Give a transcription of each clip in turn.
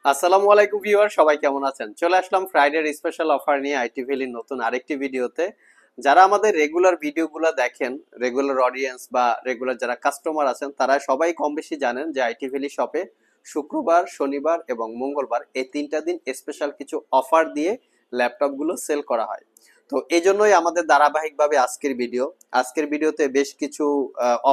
আসসালামু আলাইকুম ভিউয়ার, সবাই কেমন আছেন? চলে আসলাম ফ্রাইডের স্পেশাল অফার নিয়ে আইটি ভ্যালির নতুন আরেকটি ভিডিওতে। যারা আমাদের রেগুলার ভিডিওগুলো দেখেন, রেগুলার অডিয়েন্স বা রেগুলার যারা কাস্টমার আছেন, তারা সবাই কম বেশি জানেন যে আইটি ভ্যালি শপে শুক্রবার, শনিবার এবং মঙ্গলবার এই তিনটা দিন স্পেশাল কিছু অফার দিয়ে ল্যাপটপগুলো সেল করা হয়। তো এই জন্যই আমাদের ধারাবাহিকভাবে আজকের ভিডিওতে বেশ কিছু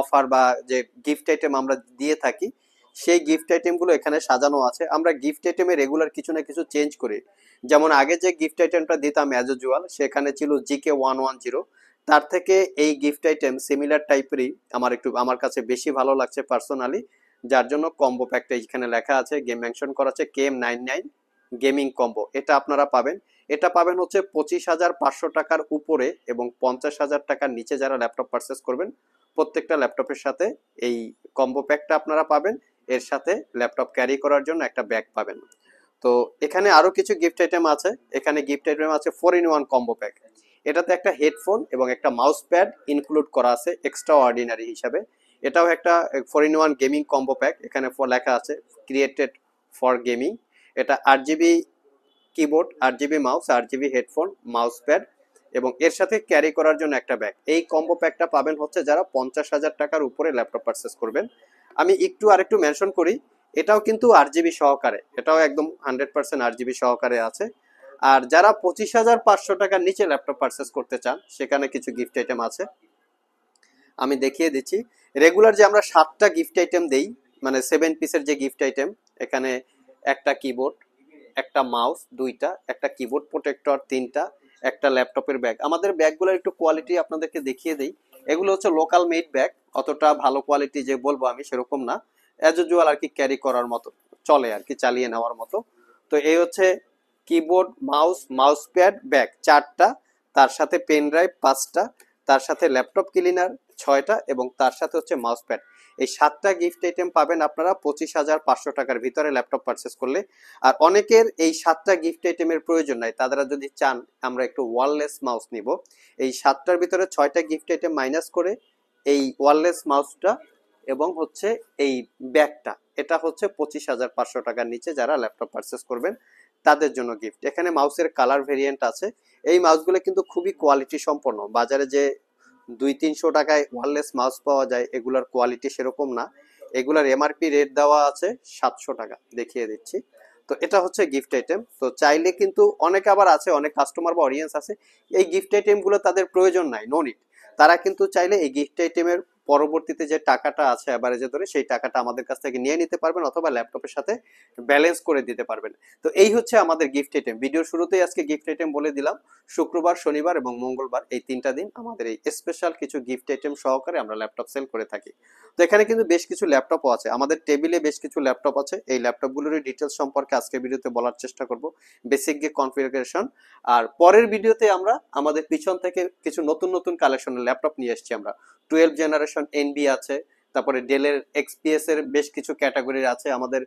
অফার বা যে গিফট আইটেম আমরা দিয়ে থাকি, সেই গিফট আইটেমগুলো এখানে সাজানো আছে। আমরা গিফট আইটেমে রেগুলার কিছু না কিছু চেঞ্জ করি। যেমন আগে যে গিফট আইটেমটা দিতাম অ্যাজ ইউজুয়াল, সেখানে ছিল GK110। তার থেকে এই গিফট আইটেম সিমিলার টাইপেরই আমার কাছে বেশি ভালো লাগছে পার্সোনালি, যার জন্য কম্বো প্যাকটা এখানে লেখা আছে, গেম মেনশন করা আছে KM99 গেমিং কম্বো। এটা আপনারা পাবেন। এটা পাবেন হচ্ছে 25,500 টাকার উপরে এবং 50,000 টাকার নিচে যারা ল্যাপটপ পারচেস করবেন, প্রত্যেকটা ল্যাপটপের সাথে এই কম্বো প্যাকটা আপনারা পাবেন। এর সাথে ল্যাপটপ ক্যারি করার জন্য একটা ব্যাগ পাবেন। তো এখানে আরো কিছু গিফট আইটেম আছে। এখানে গিফট আইটেম আছে 4-in-1 কম্বো প্যাক। এটাতে একটা হেডফোন এবং একটা মাউস প্যাড ইনক্লুড করা আছে এক্সট্রা অর্ডিনারি হিসাবে। এটাও একটা 4-in-1 গেমিং কম্বো প্যাক। এখানে লেখা আছে ক্রিয়েটেড ফর গেমিং। এটা 8 GB keyboard, 8 GB mouse, 8 GB headphone, mouse pad এবং এর সাথে ক্যারি করার জন্য একটা ব্যাগ। এই কম্বো প্যাকটা পাবেন হচ্ছে যারা 50,000 টাকার উপরে ল্যাপটপ পারচেস করবেন। আমি আরেকটু মেনশন করি, এটাও কিন্তু 8 GB সহকারে, এটাও একদম 100% 8 GB সহকারে আছে। আর যারা 25,500 টাকার নিচে ল্যাপটপ পারচেস করতে চান, সেখানে কিছু গিফট আইটেম আছে, আমি দেখিয়ে দিচ্ছি। রেগুলার যে আমরা 7টা গিফট আইটেম দেই, মানে 7 পিসের যে গিফট আইটেম, এখানে একটা কিবোর্ড, একটা মাউস দুইটা, একটা কিবোর্ড প্রোটেক্টর তিনটা, একটা ল্যাপটপের ব্যাগ। আমাদের ব্যাগগুলোর একটু কোয়ালিটি আপনাদেরকে দেখিয়ে দিই। এগুলো হচ্ছে লোকাল মেড ব্যাগ, অতটা ভালো কোয়ালিটি যে বলবো আমি সেরকম না, অ্যাজ ইউজুয়াল আর কি, ক্যারি করার মতো, চলে আর কি, চালিয়ে নেওয়ার মতো। তো এই হচ্ছে কিবোর্ড, মাউস প্যাড, ব্যাগ 4টা, তার সাথে পেন ড্রাইভ 5টা, তার সাথে ল্যাপটপ ক্লিনার 6টা এবং তার সাথে হচ্ছে মাউস প্যাড। এই 7টা গিফট আইটেম পাবেন আপনারা 25,500 টাকার ভিতরে ল্যাপটপ পারচেস করলে। আর অনেকের এই 7টা গিফট আইটেমের প্রয়োজন নাই, তারা যদি চান আমরা একটু ওয়ারলেস মাউস নিব, এই 7টার ভিতরে 6টা গিফট আইটেম মাইনাস করে এই ওয়ারলেস মাউসটা এবং হচ্ছে এই ব্যাগটা, এটা হচ্ছে 25,500 টাকার নিচে যারা ল্যাপটপ পারচেস করবেন তাদের জন্য গিফট। এখানে মাউসের কালার ভেরিয়েন্ট আছে। এই মাউসগুলো কিন্তু খুবই কোয়ালিটি সম্পন্ন। বাজারে যে 200-300 টাকায় ওয়্যারলেস মাউস পাওয়া যায়, এগুলার কোয়ালিটি সেরকম না। এগুলার MRP রেট দেওয়া আছে 700 টাকা, দেখিয়ে দিচ্ছি। তো এটা হচ্ছে গিফট আইটেম। তো চাইলে কিন্তু অনেকে আবার আছে, অনেক কাস্টমার বা অডিয়েন্স আছে, এই গিফট আইটেমগুলো তাদের প্রয়োজন নাই, নো নিড। তারা কিন্তু চাইলে এই গিফট আইটেমের পরবর্তীতে যে টাকাটা আছে এভারেজে ধরে, সেই টাকাটা আমাদের কাছ থেকে নিয়ে নিতে পারবেন অথবা ল্যাপটপের সাথে ব্যালেন্স করে দিতে পারবেন। তো এই হচ্ছে আমাদের গিফট আইটেম। ভিডিওর শুরুতেই আজকে গিফট আইটেম বলে দিলাম। শুক্রবার, শনিবার এবং মঙ্গলবার এই তিনটা দিন আমাদের এই স্পেশাল কিছু গিফট আইটেম সহকারে আমরা ল্যাপটপ সেল করে থাকি। তো এখানে কিন্তু বেশ কিছু ল্যাপটপও আছে, আমাদের টেবিলে বেশ কিছু ল্যাপটপ আছে। এই ল্যাপটপগুলোর ডিটেলস সম্পর্কে আজকে ভিডিওতে বলার চেষ্টা করব, বেসিক যে কনফিগারেশন। আর পরের ভিডিওতে আমরা আমাদের পিছন থেকে কিছু নতুন নতুন কালেকশনের ল্যাপটপ নিয়ে এসেছি আমরা। 12 জেনারেশন এনবি আছে, তারপরে ডেলের XPS এর বেশ কিছু ক্যাটাগরি আছে, আমাদের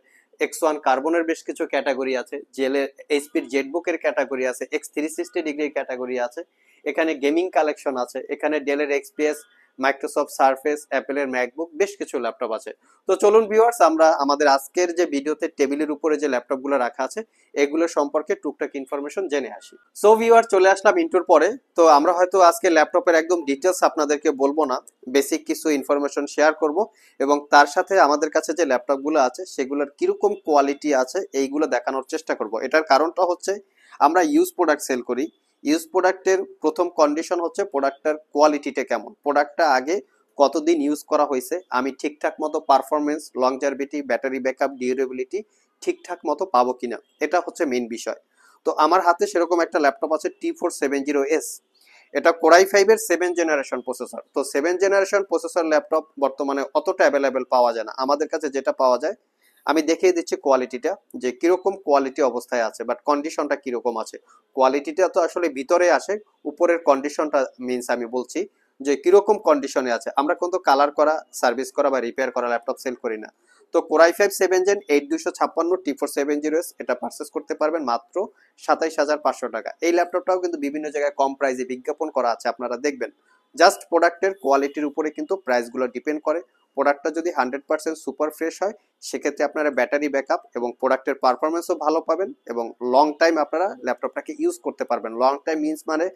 X1 কার্বনের বেশ কিছু ক্যাটাগরি আছে, জেলের এইচপির জেটবুকের ক্যাটাগরি আছে, X360 ডিগ্রির ক্যাটাগরি আছে, এখানে গেমিং কালেকশন আছে, এখানে ডেলের XPS, মাইক্রোসফট সারফেস, অ্যাপেলের ম্যাকবুক, বেশ কিছু ল্যাপটপ আছে। তো চলুন ভিউয়ার্স, আমরা আমাদের আজকের যে ভিডিওতে টেবিলের উপরে যে ল্যাপটপগুলো রাখা আছে এগুলো সম্পর্কে টুকটাক ইনফরমেশন জেনে আসি। সো ভিউয়ার, চলে আসলাম ইন্টুর পরে। তো আমরা হয়তো আজকে ল্যাপটপের একদম ডিটেলস আপনাদেরকে বলবো না, বেসিক কিছু ইনফরমেশন শেয়ার করব এবং তার সাথে আমাদের কাছে যে ল্যাপটপগুলো আছে সেগুলোর কিরকম কোয়ালিটি আছে এইগুলো দেখানোর চেষ্টা করব। এটার কারণটা হচ্ছে আমরা ইউজ প্রোডাক্ট সেল করি। ইউজ প্রোডাক্টের প্রথম কন্ডিশন হচ্ছে প্রোডাক্টটার কোয়ালিটিটা কেমন, প্রোডাক্টটা আগে কতদিন ইউজ করা হয়েছে, আমি ঠিকঠাক মতো performance, longevity, battery backup, durability ঠিকঠাক মতো পাবো কিনা, এটা হচ্ছে মেইন বিষয়। তো আমার হাতে সেরকম একটা ল্যাপটপ আছে T470S। এটা কোরাই 5 এর 7 জেনারেশন প্রসেসর। তো 7 জেনারেশন প্রসেসর ল্যাপটপ বর্তমানে অতটা অ্যাভেলেবেল পাওয়া যায় না, আমাদের কাছে যেটা পাওয়া যায় আমি দেখিয়ে দিচ্ছি কোয়ালিটিটা, যে কিরকম কোয়ালিটি অবস্থায় আছে, বাট কন্ডিশনটা কিরকম আছে। কোয়ালিটিটা তো আসলে ভিতরে আসে, উপরের কন্ডিশনটা মিনস আমি বলছি যে কিরকম কন্ডিশনে আছে। আমরা কিন্তু কালার করা, সার্ভিস করা বা রিপেয়ার করা ল্যাপটপ সেল করি না। তো কোরাই 5 7 জেন 8256 T470S এটা পারচেস করতে পারবেন মাত্র 27,500 টাকা। এই ল্যাপটপটাও কিন্তু বিভিন্ন জায়গায় কম প্রাইসে বিজ্ঞাপন করা আছে, আপনারা দেখবেন। জাস্ট প্রোডাক্টের কোয়ালিটির উপরে কিন্তু প্রাইসগুলো ডিপেন্ড করে। প্রোডাক্টটা যদি 100% সুপার ফ্রেশ হয় সেক্ষেত্রে আপনারা ব্যাটারি ব্যাকআপ এবং প্রোডাক্টের পারফরমেন্সও ভালো পাবেন এবং লং টাইম আপনারা ল্যাপটপটাকে ইউজ করতে পারবেন। লং টাইম মিনস মানে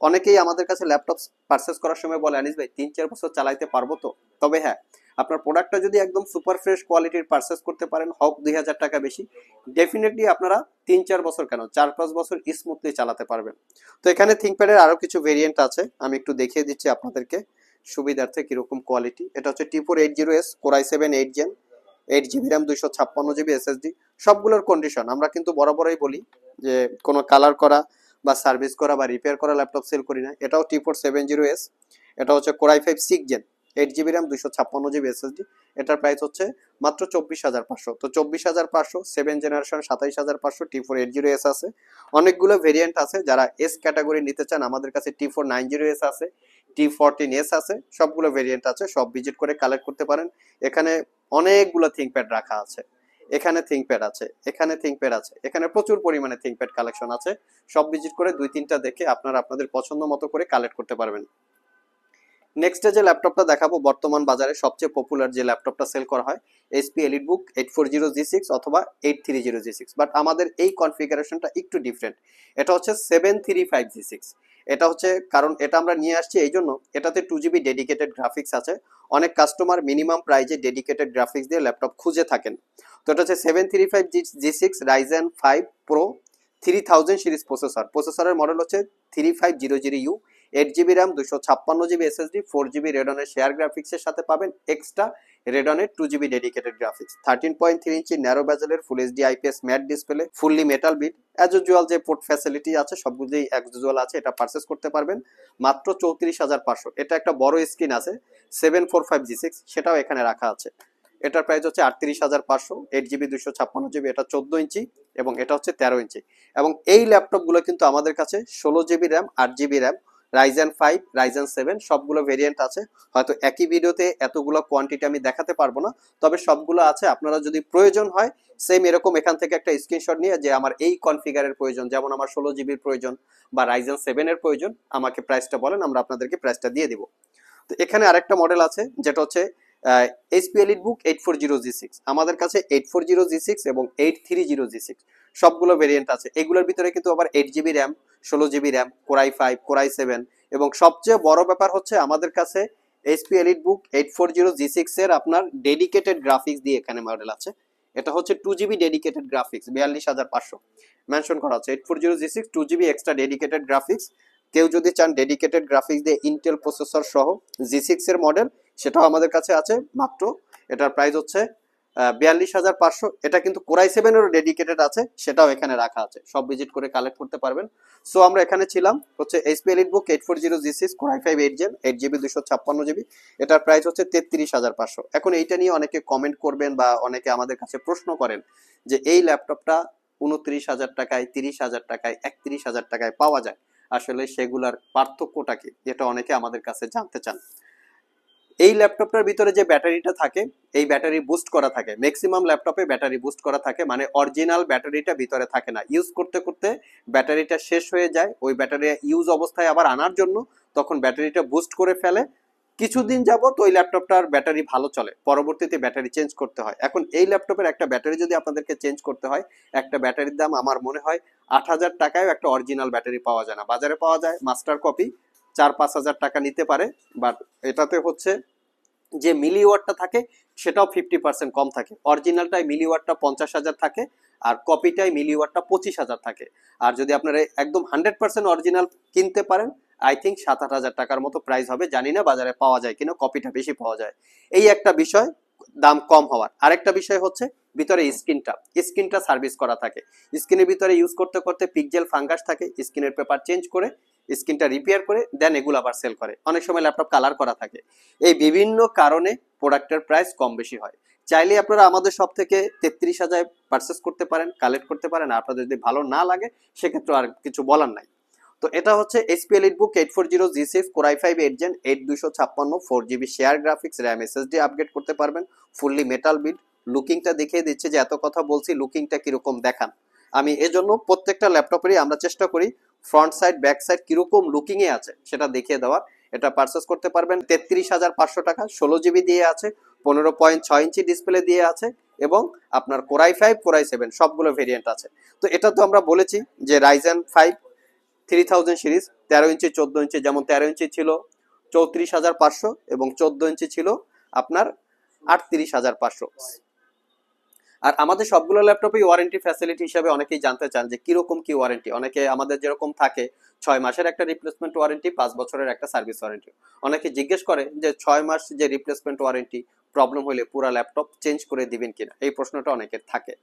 অনেকেই আমাদের কাছে ল্যাপটপ পারচেস করার সময় বলে আনিস ভাই 3-4 বছর চালাইতে পারবো তো? তবে হ্যাঁ, আপনার প্রোডাক্টটা যদি একদম সুপার ফ্রেশ কোয়ালিটির পারচেস করতে পারেন, হোক 2000 টাকা বেশি, ডেফিনেটলি আপনারা 3-4 বছর কেন 4-5 বছর স্মুথলি চালাতে পারবেন। তো এখানে থিংকপ্যাডের আরো কিছু ভেরিয়েন্ট আছে, আমি একটু দেখিয়ে দিচ্ছি আপনাদেরকে সুবিধার্থে কিরকম কোয়ালিটি। এটা হচ্ছে T480S Core i7 8 Gen, 8GB RAM, 256GB SSD। সবগুলোর কন্ডিশন আমরা কিন্তু বরাবরই বলি যে কোনো কালার করা বা সার্ভিস করা বা রিপেয়ার করা ল্যাপটপ সেল করি না। এটাও T470S, এটা হচ্ছে Core i5 6 Gen, 8GB RAM, 256GB SSD। এটার প্রাইস হচ্ছে মাত্র 24,500। তো 24,500, 7 জেনারেশন 27,500 T480S আছে। অনেকগুলো ভেরিয়েন্ট আছে, যারা এস ক্যাটাগরি নিতে চান আমাদের কাছে T490S আছে, T14S আছে, সবগুলো ভেরিয়েন্ট আছে, সব ভিজিট করে কালেক্ট করতে পারেন। এখানে অনেকগুলো থিংকপ্যাড রাখা আছে, এখানে থিংকপ্যাড আছে, এখানে থিংকপ্যাড আছে, এখানে প্রচুর পরিমাণে থিংকপ্যাড কালেকশন আছে। সব ভিজিট করে 2-3টা দেখে আপনারা আপনাদের পছন্দ মতো করে কালেক্ট করতে পারবেন। নেক্সটে যে ল্যাপটপটা দেখাবো, বর্তমান বাজারে সবচেয়ে পপুলার যে ল্যাপটপটা সেল করা হয় HP EliteBook 840G6 অথবা 830G6, বাট আমাদের এই কনফিগারেশনটা একটু ডিফারেন্ট। এটা হচ্ছে 735G6। এটা হচ্ছে কারণ এটা আমরা নিয়ে আসছি এই জন্য, এটাতে 2GB ডেডিকেটেড গ্রাফিক্স আছে। অনেক কাস্টমার মিনিমাম প্রাইজে ডেডিকেটেড গ্রাফিক্স দিয়ে ল্যাপটপ খুঁজে থাকেন। তো এটা হচ্ছে 735G6 Ryzen 5 Pro 3000 সিরিজ প্রসেসরের মডেল হচ্ছে 3500U, 8GB RAM, 256GB SSD, 4GB রেডনের share গ্রাফিক্সের সাথে পাবেন এক্সট্রা রেডনের 2GB dedicated graphics, 13.3 inch narrow বেজেলের full HD IPS matte display, fully metal bit. As usual যে পোর্ট ফ্যাসিলিটি আছে সবগুলোই অ্যাজ ইউজুয়াল আছে। এটা পারচেস করতে পারবেন মাত্র 34,500। এটা একটা বড় স্ক্রিন আছে 745G6, সেটাও এখানে রাখা আছে। এটার প্রাইস হচ্ছে 38,500, 8GB 256GB, এটা 14 ইঞ্চি এবং এটা হচ্ছে 13 ইঞ্চি। এবং এই ল্যাপটপগুলো কিন্তু আমাদের কাছে 16GB RAM, 8GB RAM, Ryzen 5, Ryzen 7 সবগুলো ভেরিয়েন্ট আছে। হয়তো একই ভিডিওতে এতগুলো কোয়ান্টিটি আমি দেখাতে পারবো না, তবে সবগুলো আছে। আপনারা যদি প্রয়োজন হয় সেম এরকম এখান থেকে একটা স্ক্রিনশট নিয়ে যে আমার এই কনফিগারের প্রয়োজন, যেমন আমার 16GBর প্রয়োজন বা Ryzen 7 এর প্রয়োজন, আমাকে প্রাইসটা বলেন, আমরা আপনাদেরকে প্রাইসটা দিয়ে দিব। তো এখানে আরেকটা মডেল আছে যেটা হচ্ছে HP EliteBook 840G6। আমাদের কাছে 840G6 এবং 830G6 সবগুলো ভেরিয়েন্ট আছে। এগুলোর ভিতরে কিন্তু আবার 8GB RAM, 16GB RAM, Core i5, Core i7 এবং সবচেয়ে বড় ব্যাপার হচ্ছে আমাদের কাছে HP EliteBook 840G6 এর আপনার ডেডিকেটেড গ্রাফিক্স দিয়ে এখানে মডেল আছে। এটা হচ্ছে 2GB ডেডিকেটেড গ্রাফিক্স, 42,500 মেনশন করা আছে। 840G6 2GB extra dedicated graphics. কেউ যদি চান ডেডিকেটেড গ্রাফিক্স দিয়ে ইন্টেল প্রসেসর সহ G6 এর মডেল, সেটাও আমাদের কাছে আছে মাত্র। এটার প্রাইস হচ্ছে 42,500। এটা কিন্তু Core i7 এরও ডেডিকেটেড আছে, সেটাও এখানে রাখা আছে। সব ভিজিট করে কালেক্ট করতে পারবেন। সো আমরা এখানে ছিলাম হচ্ছে HP EliteBook 840G6 Core i5 8 Gen, 8GB 256GB। এটার প্রাইস হচ্ছে 33,500। এখন এইটা নিয়ে অনেকে কমেন্ট করবেন বা অনেকে আমাদের কাছে প্রশ্ন করেন যে এই ল্যাপটপটা 29,000 টাকায়, 30,000 টাকায়, 31,000 টাকায় পাওয়া যায়, আসলে সেগুলার পার্থক্যটা কি, যেটা অনেকে আমাদের কাছে জানতে চান। এই ল্যাপটপটার ভিতরে যে ব্যাটারিটা থাকে, এই ব্যাটারি বুস্ট করা থাকে। ম্যাক্সিমাম ল্যাপটপে ব্যাটারি বুস্ট করা থাকে, মানে অরিজিনাল ব্যাটারিটা ভিতরে থাকে না। ইউজ করতে করতে ব্যাটারিটা শেষ হয়ে যায়, ওই ব্যাটারি ইউজ অবস্থায় আবার আনার জন্য তখন ব্যাটারিটা বুস্ট করে ফেলে। কিছুদিন যাবত ওই ল্যাপটপটার ব্যাটারি ভালো চলে, পরবর্তীতে ব্যাটারি চেঞ্জ করতে হয়। এখন এই ল্যাপটপের একটা ব্যাটারি যদি আপনাদেরকে চেঞ্জ করতে হয়, একটা ব্যাটারির দাম আমার মনে হয় 8,000 টাকায় একটা অরিজিনাল ব্যাটারি পাওয়া যায় না। বাজারে পাওয়া যায় মাস্টার কপি, 4-5 হাজার টাকা নিতে পারে, বাট এটাতে হচ্ছে যে মিলিওয়াটটা থাকে সেটাও 50% কম থাকে। অরিজিনালটাই মিলিওয়াটটা 50,000 থাকে আর কপিটাই মিলিওয়াটটা 25,000 থাকে। আর যদি আপনারা একদম 100% অরিজিনাল কিনতে পারেন, আই থিঙ্ক 7-8 হাজার টাকার মতো প্রাইস হবে। জানি না বাজারে পাওয়া যায় কিনা, কপিটা বেশি পাওয়া যায়। এই একটা বিষয় দাম কম হওয়ার। আরেকটা বিষয় হচ্ছে ভিতরে স্ক্রিনটা সার্ভিস করা থাকে। স্ক্রিনের ভিতরে ইউজ করতে করতে পিক্সেল ফাঙ্গাস থাকে, স্ক্রিনের পেপার চেঞ্জ করে স্ক্রিনটা রিপেয়ার করে দেন এগুলো আবার সেল করে। অনেক সময় ল্যাপটপ কালার করা থাকে। এই বিভিন্ন কারণে প্রোডাক্টের প্রাইস কম বেশি হয়। চাইলে আপনারা আমাদের সব থেকে 33,000 পারচেস করতে পারেন, কালেক্ট করতে পারেন। আপনাদের যদি ভালো না লাগে সেক্ষেত্রে আর কিছু বলার নাই। তো এটা হচ্ছে HP EliteBook 840G6 Core i5 8 Gen, 8256 4GB share graphics, RAM SSD upgrade করতে পারবেন, ফুললি মেটাল বিল্ড। লুকিংটা দেখিয়ে দিচ্ছে যে এত কথা বলছি, লুকিংটা কিরকম দেখান। আমি এজন্য প্রত্যেকটা ল্যাপটপেরই আমরা চেষ্টা করি ফ্রন্ট সাইড ব্যাক সাইড কিরকম লুকিং এ আছে সেটা দেখিয়ে দেওয়ার। এটা পারচেস করতে পারবেন 33,500 টাকা, 16GB দিয়ে আছে, 15.6 ইঞ্চি ডিসপ্লে দিয়ে আছে এবং আপনার কোরাই 5 কোরাই 7 সবগুলো ভেরিয়েন্ট আছে। তো এটা তো আমরা বলেছি যে রাইজেন 5 3000 সিরিজ 13 ইঞ্চি 14 ইঞ্চি, যেমন 13 ইঞ্চি ছিল 34,500 এবং 14 ইঞ্চি ছিল আপনার 38,500। আর আমাদের সবগুলো ল্যাপটপে ওয়ারেন্টি ফ্যাসিলিটি হিসেবে অনেকেই জানতে চান যে কিরকম কি ওয়ারেন্টি। অনেকে আমাদের যেরকম থাকে 6 মাসের একটা রিপ্লেসমেন্ট ওয়ারেন্টি, 5 বছরের একটা সার্ভিস ওয়ারেন্টি। অনেকে জিজ্ঞেস করে যে 6 মাস যে রিপ্লেসমেন্ট ওয়ারেন্টি, প্রবলেম হলে পুরো ল্যাপটপ চেঞ্জ করে দিবেন কিনা, এই প্রশ্নটা অনেকের থাকে।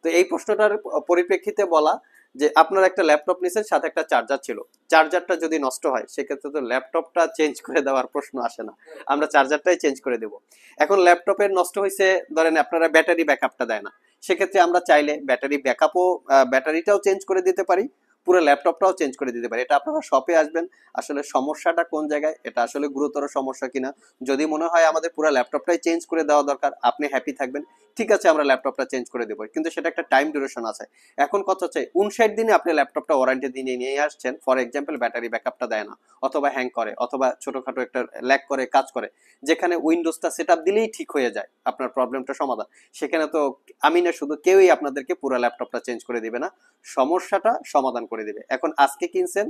তো এই প্রশ্নটার পরিপ্রেক্ষিতে বলা যে আপনার একটা ল্যাপটপ নিছেন, সাথে একটা চার্জার ছিল, চার্জারটা যদি নষ্ট হয় সেক্ষেত্রে তো ল্যাপটপটা চেঞ্জ করে দেওয়ার প্রশ্ন আসে না, আমরা চার্জারটাই চেঞ্জ করে দেব। এখন ল্যাপটপের নষ্ট হয়েছে, ধরেন আপনারা ব্যাটারি ব্যাকআপটা দেয় না, সেক্ষেত্রে আমরা চাইলে ব্যাটারি ব্যাকআপও ব্যাটারিটাও চেঞ্জ করে দিতে পারি, পুরো ল্যাপটপটাও চেঞ্জ করে দিতে পারি। এটা আপনারা শপে আসবেন, আসলে সমস্যাটা কোন জায়গায়, এটা আসলে গুরুতর সমস্যা কিনা। যদি মনে হয় আমাদের পুরো ল্যাপটপটাই চেঞ্জ করে দেওয়া দরকার, আপনি হ্যাপি থাকবেন, ঠিক আছে আমরা ল্যাপটপটা চেঞ্জ করে দেবো, কিন্তু সেটা একটা টাইম ডিউরেশন আছে। এখন কথা হচ্ছে 59 দিনে আপনি ল্যাপটপটা ওয়ারেন্টি দিয়ে নিয়ে আসছেন, ফর এক্সাম্পল ব্যাটারি ব্যাকআপটা দেয় না, অথবা হ্যাং করে, অথবা ছোটখাটো একটা ল্যাগ করে কাজ করে, যেখানে উইন্ডোজটা সেট আপ দিলেই ঠিক হয়ে যায় আপনার প্রবলেমটা সমাধান, সেখানে তো আমি না শুধু কেউই আপনাদেরকে পুরো ল্যাপটপটা চেঞ্জ করে দিবে না, সমস্যাটা সমাধান করে দিবে। এখন আজকে কিনছেন,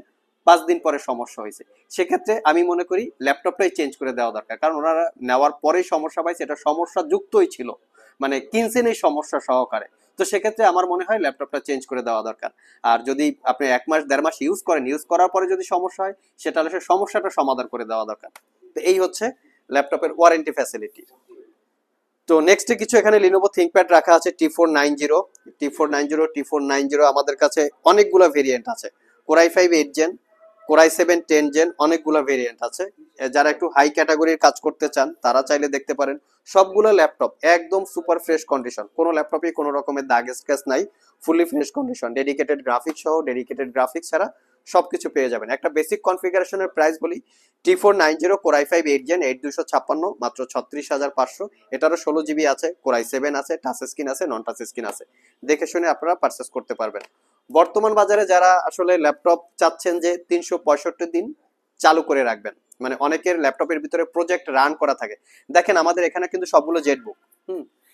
5 দিন পরে সমস্যা হয়েছে, সেক্ষেত্রে আমি মনে করি ল্যাপটপটাই চেঞ্জ করে দেওয়া দরকার, কারণ ওনারা নেওয়ার পরেই সমস্যা পাইছে, এটা সমস্যা যুক্তই ছিল, মানে কিনছেন এই সমস্যা সহকারে। তো সেক্ষেত্রে আমার মনে হয় ল্যাপটপটা চেঞ্জ করে দেওয়া দরকার। আর যদি আপনি 1 মাস 1.5 মাস ইউজ করেন, ইউজ করার পরে যদি সমস্যা হয়, সেটা হলে সে সমস্যাটা সমাধান করে দেওয়া দরকার। তো এই হচ্ছে ল্যাপটপের ওয়ারেন্টি ফ্যাসিলিটি। তো নেক্সটে কিছু এখানে লিনোভো থিংকপ্যাড রাখা আছে T490, T490 আমাদের কাছে অনেকগুলো ভেরিয়েন্ট আছে, কোরাই 5 8 জেন, কোরাই 7 10 জেন, অনেকগুলো ভেরিয়েন্ট আছে। যারা একটু হাই ক্যাটাগরির কাজ করতে চান তারা চাইলে দেখতে পারেন। সবগুলো ল্যাপটপ একদম সুপার ফ্রেশ কন্ডিশন, কোনো ল্যাপটপে কোনো রকমের দাগ স্ক্র্যাচ নাই, fully fresh condition, dedicated graphics সহ, ডেডিকেটেড গ্রাফিক্স ছাড়া সবকিছু পেয়ে যাবেন। একটা বেসিক কনফিগারেশনের প্রাইস বলি, T490 কোরাই 5 8 জেন 8256 মাত্র 36,500। এটারও 16 জিবি আছে, কোরাই 7 আছে, টাচ স্ক্রিন আছে, নন টাচ স্ক্রিন আছে, দেখে শুনে আপনারা পারচেস করতে পারবেন। বর্তমান বাজারে যারা আসলে ল্যাপটপ চাচ্ছেন যে 365 দিন চালু করে রাখবেন, মানে অনেকের ল্যাপটপের ভিতরে প্রজেক্ট রান করা থাকে, দেখেন আমাদের এখানে কিন্তু সবগুলো জেটবুক,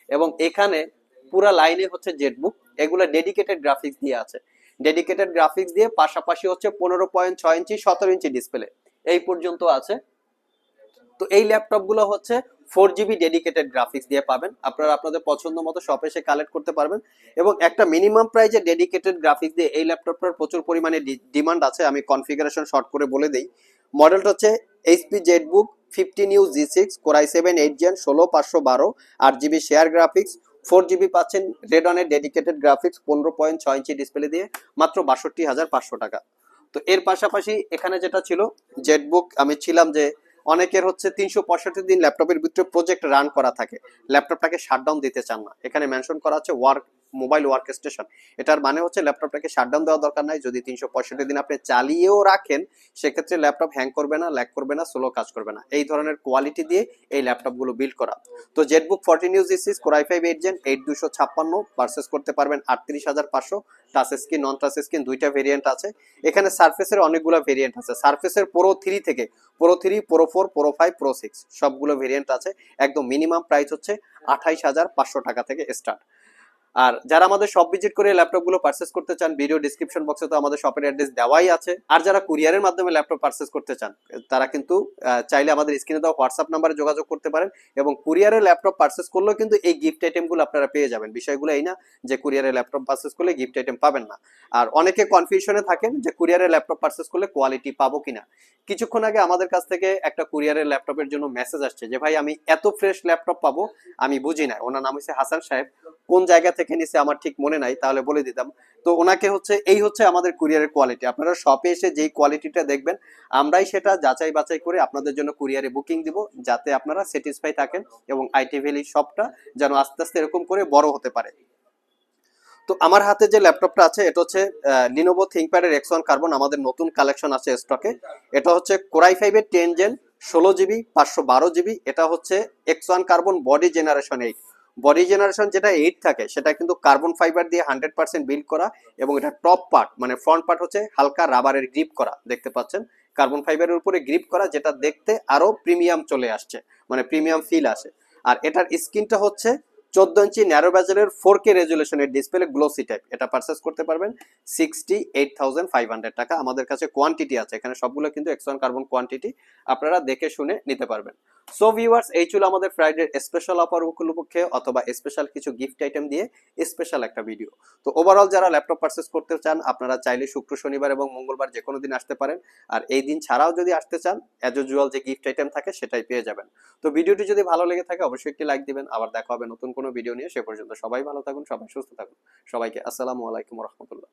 এবং এখানে পুরা লাইনে হচ্ছে জেটবুক, এগুলো ডেডিকেটেড গ্রাফিক্স দিয়ে আছে, ডেডিকেটেড গ্রাফিক্স দিয়ে, পাশাপাশি হচ্ছে 15.6 ইঞ্চি 17 ইঞ্চি ডিসপ্লে এই পর্যন্ত আছে। তো এই ল্যাপটপ গুলো হচ্ছে 4 জিবি ডেডিকেটেড গ্রাফিক্স দিয়ে পাবেন, আপনারা আপনাদের পছন্দ মতো শপে এসে কালেক্ট করতে পারবেন। এবং একটা মিনিমাম প্রাইজে ডেডিকেটেড গ্রাফিক্স দিয়ে এই ল্যাপটপটার প্রচুর পরিমাণে ডিমান্ড আছে, আমি কনফিগারেশন শর্ট করে বলে দেই। মডেলটা হচ্ছে HP ZBook 15U G6 core i 7 8 gen 16512, 8 GB share graphics, 4 GB পাচ্ছেন রেডনের ডেডিকেটেড গ্রাফিক্স, 15.6 ইঞ্চি ডিসপ্লে দিয়ে, মাত্র 62,500 টাকা। তো এর পাশাপাশি এখানে যেটা ছিল জেটবুক, আমি ছিলাম যে অনেকের হচ্ছে 365 দিন ল্যাপটপের ভিতরে প্রজেক্ট রান করা থাকে, ল্যাপটপটাকে শাটডাউন দিতে চান না, এখানে মেনশন করা হচ্ছে ওয়ার্ক মোবাইল ওয়ার্ক স্টেশন। এটার মানে হচ্ছে ল্যাপটপটাকে শাটডাউন দেওয়ার দরকার নাই, যদি 365 দিন আপনি চালিয়েও রাখেন সেক্ষেত্রে ল্যাপটপ হ্যাং করবে না, ল্যাগ করবে না, স্লো কাজ করবে না, এই ধরনের কোয়ালিটি দিয়ে এই ল্যাপটপগুলো বিল্ড করা। তো Jetbook 14U G6 core i 5 8 gen 8256 purchase করতে পারবেন 38,500, টাচ স্ক্রিন নন টাচ স্ক্রিন দুইটা ভেরিয়েন্ট আছে। এখানে সারফেসের অনেকগুলো ভেরিয়েন্ট আছে, সারফেসের প্রো 3 থেকে প্রো 3 প্রো 4 প্রো 5 প্রো 6 সবগুলো ভেরিয়েন্ট আছে। একদম মিনিমাম প্রাইস হচ্ছে 28,500 টাকা থেকে স্টার্ট। আর যারা আমাদের শপ ভিজিট করে ল্যাপটপ গুলো পারচেস করতে চান, ভিডিও ডিসক্রিপশন বক্সে তো আমাদের শপের অ্যাড্রেস দেওয়াই আছে। আর যারা কুরিয়ারের মাধ্যমে ল্যাপটপ পারচেস করতে চান তারা কিন্তু চাইলে আমাদের স্ক্রিনে দেওয়া হোয়াটসঅ্যাপ নাম্বারে যোগাযোগ করতে পারেন, এবং কুরিয়ারের ল্যাপটপ পারচেস করলেও কিন্তু এই গিফট আইটেম গুলো আপনারা পেয়ে যাবেন। বিষয়গুলো এই না যে কুরিয়ারের ল্যাপটপ পারচেস করলে গিফট আইটেম পাবেন না। আর অনেকে কনফিউশনে থাকেন যে কুরিয়ারের ল্যাপটপ পারচেস করলে কোয়ালিটি পাবো কিনা। কিছুক্ষণ আগে আমাদের কাছ থেকে একটা কুরিয়ারের ল্যাপটপের জন্য মেসেজ আসছে যে ভাই আমি এত ফ্রেশ ল্যাপটপ পাবো আমি বুঝি না, ওনার নাম হচ্ছে হাসান সাহেব, কোন জায়গা থেকে নিছে আমার ঠিক মনে নাই, তাহলে বলে দিতাম। তো ওনাকে হচ্ছে এই হচ্ছে আমাদের কুরিয়ারের কোয়ালিটি, আপনারা শপে এসে যেই কোয়ালিটিটা দেখবেন আমরাই সেটা যাচাই বাছাই করে আপনাদের জন্য কুরিয়ারে বুকিং দিব, যাতে আপনারা স্যাটিসফাই থাকেন এবং আইটি ভ্যালি শপটা যেন আস্তে আস্তে এরকম করে বড় হতে পারে। তো আমার হাতে যে ল্যাপটপটা আছে এটা হচ্ছে লিনোভো থিংকপ্যাডের X1 কার্বন, আমাদের নতুন কালেকশন আছে স্টকে। এটা হচ্ছে কোরাই 5 এর 10 জেন 16 জিবি 512 জিবি, এটা হচ্ছে X1 carbon body generation 8। Body generation যেটা 8 থাকে সেটা কিন্তু কার্বন ফাইবার দিয়ে 100% বিল্ড করা, এবং এটা টপ পার্ট মানে ফ্রন্ট পার্ট হচ্ছে হালকা রাবারের গ্রিপ করা, দেখতে পাচ্ছেন কার্বন ফাইবারের উপরে গ্রিপ করা, যেটা দেখতে আরো প্রিমিয়াম চলে আসছে, মানে প্রিমিয়াম ফিল আসে। আর এটার স্ক্রিনটা হচ্ছে 14 ইঞ্চি ন্যারো বেজেলের 4K রেজুলেশনের ডিসপ্লে গ্লোসি টাইপ। এটা পারচেস করতে পারবেন 68,500 টাকা। আমাদের কাছে কোয়ান্টিটি আছে, এখানে সবগুলো কিন্তু X1 কার্বন কোয়ান্টিটি, আপনারা দেখে শুনে নিতে পারবেন। সো ভিউয়ার্স, এই ছিল আমাদের ফ্রাইডে স্পেশাল অফার উপলক্ষে অথবা স্পেশাল কিছু গিফট আইটেম দিয়ে স্পেশাল একটা ভিডিও। তো ওভারঅল যারা ল্যাপটপ পারচেস করতে চান আপনারা চাইলে শুক্র, শনিবার এবং মঙ্গলবার যে কোনো দিন আসতে পারেন। আর এই দিন ছাড়াও যদি আসতে চান অ্যাজ ইউজুয়াল যে গিফট আইটেম থাকে সেটাই পেয়ে যাবেন। তো ভিডিওটি যদি ভালো লেগে থাকে অবশ্যই একটি লাইক দিবেন। আবার দেখা হবে নতুন কোনো ভিডিও নিয়ে। সে পর্যন্ত সবাই ভালো থাকুন, সবাই সুস্থ থাকুন। সবাইকে আসসালামু আলাইকুম রহমতুল্লাহ।